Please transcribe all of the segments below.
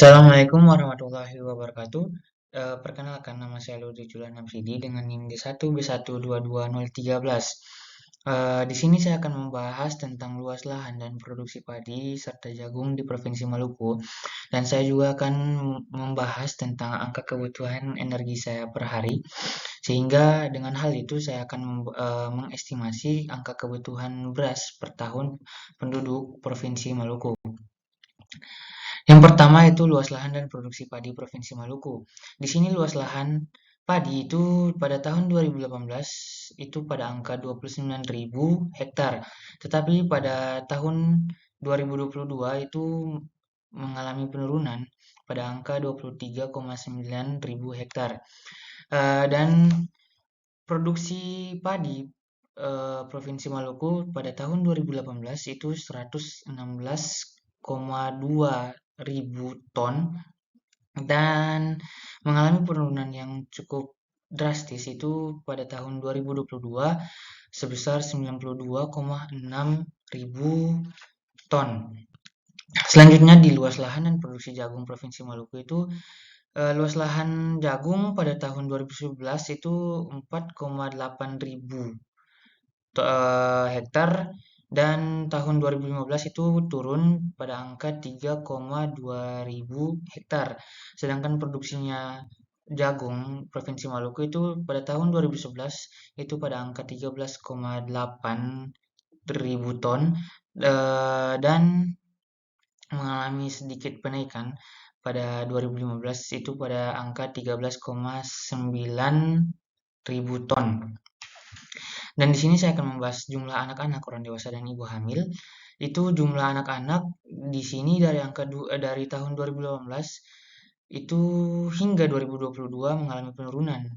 Assalamualaikum warahmatullahi wabarakatuh. Perkenalkan nama saya Lutfi Julian Hamsidi dengan NIM D1B122013. Di sini saya akan membahas tentang luas lahan dan produksi padi serta jagung di Provinsi Maluku. Dan saya juga akan membahas tentang angka kebutuhan energi saya per hari. Sehingga dengan hal itu saya akan mengestimasi angka kebutuhan beras per tahun penduduk Provinsi Maluku. Yang pertama itu luas lahan dan produksi padi Provinsi Maluku. Di sini luas lahan padi itu pada tahun 2018 itu pada angka 29.000 hektar. Tetapi pada tahun 2022 itu mengalami penurunan pada angka 23,9 ribu hektar. Dan produksi padi Provinsi Maluku pada tahun 2018 itu 116,2 ribu ton dan mengalami penurunan yang cukup drastis itu pada tahun 2022 sebesar 92,6 ribu ton. Selanjutnya di luas lahan dan produksi jagung Provinsi Maluku itu luas lahan jagung pada tahun 2011 itu 4,8 ribu hektar dan tahun 2015 itu turun pada angka 3,2 ribu hektar. Sedangkan produksinya jagung Provinsi Maluku itu pada tahun 2011 itu pada angka 13,8 ribu ton dan mengalami sedikit penaikan pada 2015 itu pada angka 13,9 ribu ton. Dan di sini saya akan membahas jumlah anak-anak, orang dewasa dan ibu hamil. Itu jumlah anak-anak di sini dari tahun 2018 itu hingga 2022 mengalami penurunan.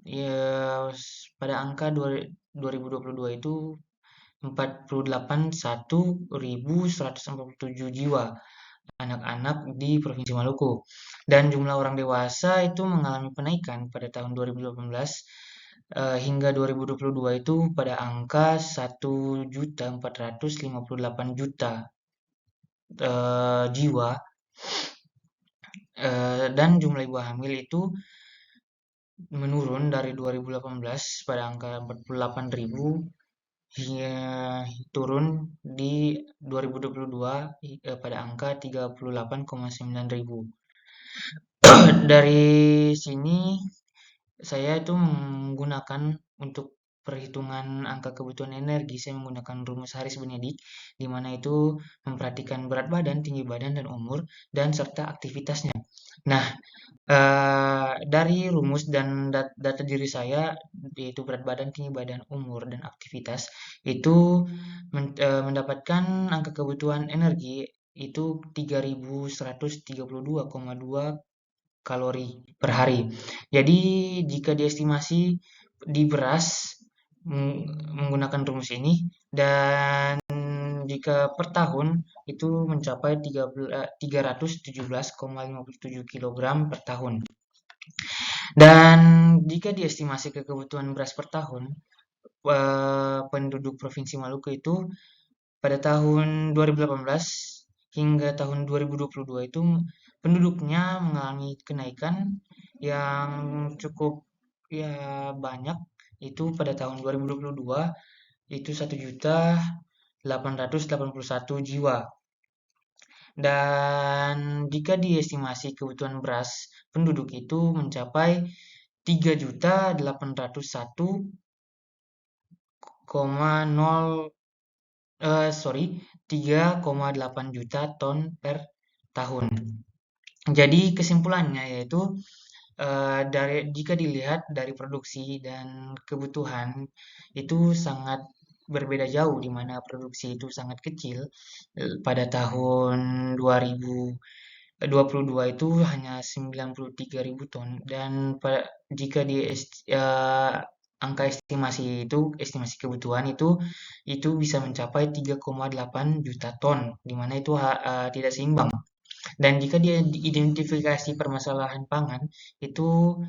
Ya, pada angka 2022 itu 48.147 jiwa anak-anak di Provinsi Maluku. Dan jumlah orang dewasa itu mengalami penaikan pada tahun 2018 hingga 2022 itu pada angka 1.458.000.000 jiwa, dan jumlah ibu hamil itu menurun dari 2018 pada angka 48.000 hingga turun di 2022 pada angka 38,9 ribu. Dari sini saya itu menggunakan untuk perhitungan angka kebutuhan energi, saya menggunakan rumus Haris Benedict, di mana itu memperhatikan berat badan, tinggi badan, dan umur, dan serta aktivitasnya. Nah, dari rumus dan data diri saya, yaitu berat badan, tinggi badan, umur, dan aktivitas, itu mendapatkan angka kebutuhan energi itu 3.132,2 kalori per hari. Jadi jika diestimasi di beras menggunakan rumus ini, dan jika per tahun itu mencapai 317,57 kg per tahun. Dan jika diestimasi ke kebutuhan beras per tahun, penduduk Provinsi Maluku itu pada tahun 2018 hingga tahun 2022 itu penduduknya mengalami kenaikan yang cukup ya banyak. Itu pada tahun 2022 itu 1.881 jiwa. Dan jika diestimasi kebutuhan beras penduduk itu mencapai 3,8 juta ton per tahun. Jadi kesimpulannya yaitu jika dilihat dari produksi dan kebutuhan itu sangat berbeda jauh, di mana produksi itu sangat kecil pada tahun 2022 itu hanya 93.000 ton, dan jika angka estimasi kebutuhan itu bisa mencapai 3,8 juta ton, di mana itu tidak seimbang. Dan jika dia diidentifikasi permasalahan pangan itu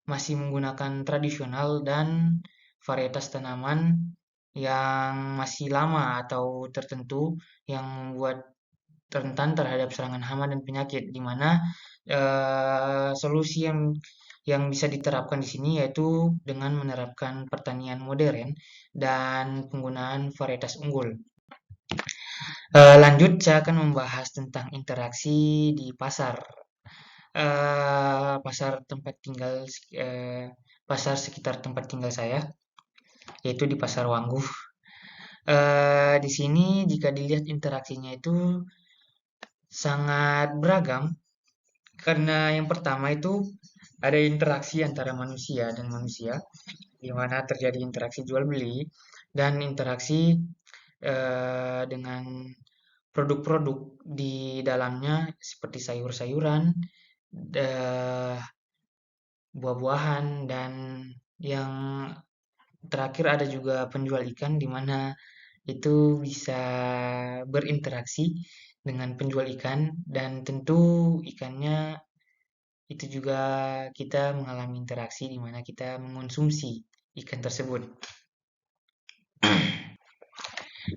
masih menggunakan tradisional dan varietas tanaman yang masih lama atau tertentu yang membuat rentan terhadap serangan hama dan penyakit, di mana solusi yang bisa diterapkan di sini yaitu dengan menerapkan pertanian modern dan penggunaan varietas unggul. Lanjut, saya akan membahas tentang interaksi di pasar. Pasar tempat tinggal, pasar sekitar tempat tinggal saya, yaitu di Pasar Wangguh. Di sini jika dilihat interaksinya itu sangat beragam, karena yang pertama itu ada interaksi antara manusia dan manusia, di mana terjadi interaksi jual beli dan interaksi dengan produk-produk di dalamnya seperti sayur-sayuran, eh, buah-buahan, dan yang terakhir ada juga penjual ikan di mana itu bisa berinteraksi dengan penjual ikan, dan tentu ikannya itu juga kita mengalami interaksi di mana kita mengonsumsi ikan tersebut.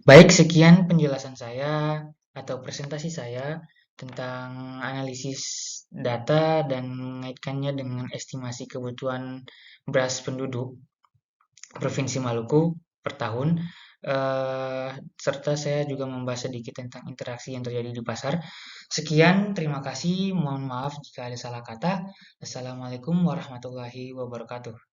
Baik, sekian penjelasan saya atau presentasi saya tentang analisis data dan mengaitkannya dengan estimasi kebutuhan beras penduduk Provinsi Maluku per tahun, serta saya juga membahas sedikit tentang interaksi yang terjadi di pasar. Sekian, terima kasih. Mohon maaf jika ada salah kata. Assalamualaikum warahmatullahi wabarakatuh.